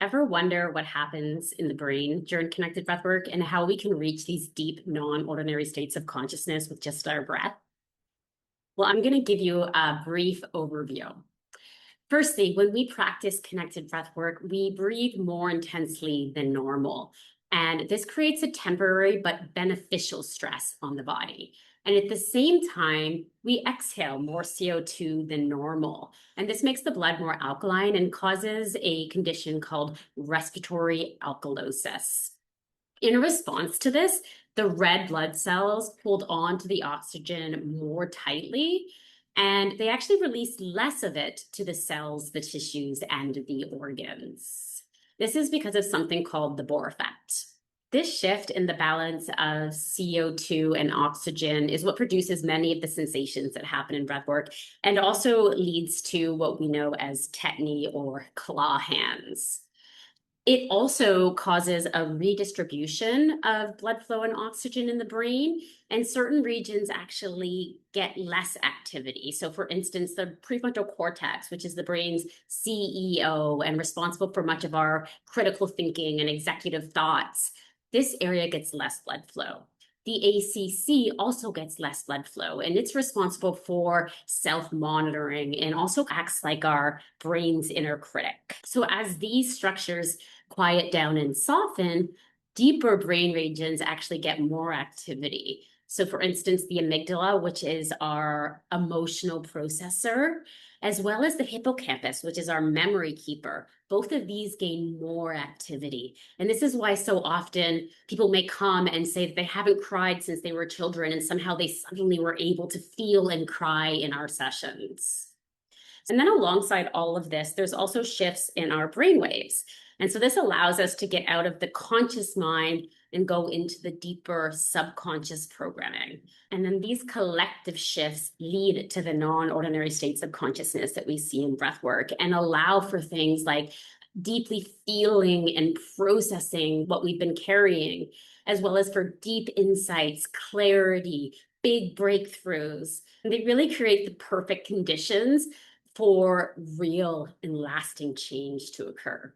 Ever wonder what happens in the brain during connected breathwork and how we can reach these deep, non-ordinary states of consciousness with just our breath? Well, I'm going to give you a brief overview. Firstly, when we practice connected breath work, we breathe more intensely than normal. And this creates a temporary but beneficial stress on the body. And at the same time, we exhale more CO2 than normal. And this makes the blood more alkaline and causes a condition called respiratory alkalosis. In response to this, the red blood cells hold on to the oxygen more tightly, and they actually release less of it to the cells, the tissues, and the organs. This is because of something called the Bohr effect. This shift in the balance of CO2 and oxygen is what produces many of the sensations that happen in breathwork and also leads to what we know as tetany or claw hands. It also causes a redistribution of blood flow and oxygen in the brain, and certain regions actually get less activity. So, for instance, the prefrontal cortex, which is the brain's CEO and responsible for much of our critical thinking and executive thoughts, this area gets less blood flow. The ACC also gets less blood flow, and it's responsible for self monitoring and also acts like our brain's inner critic. So, as these structures quiet down and soften, deeper brain regions actually get more activity. So, for instance, the amygdala, which is our emotional processor, as well as the hippocampus, which is our memory keeper, both of these gain more activity. And this is why so often people may come and say that they haven't cried since they were children, and somehow they suddenly were able to feel and cry in our sessions. And then alongside all of this, there's also shifts in our brain waves. And so this allows us to get out of the conscious mind and go into the deeper subconscious programming. And then these collective shifts lead to the non-ordinary states of consciousness that we see in breath work and allow for things like deeply feeling and processing what we've been carrying, as well as for deep insights, clarity, big breakthroughs. And they really create the perfect conditions for real and lasting change to occur.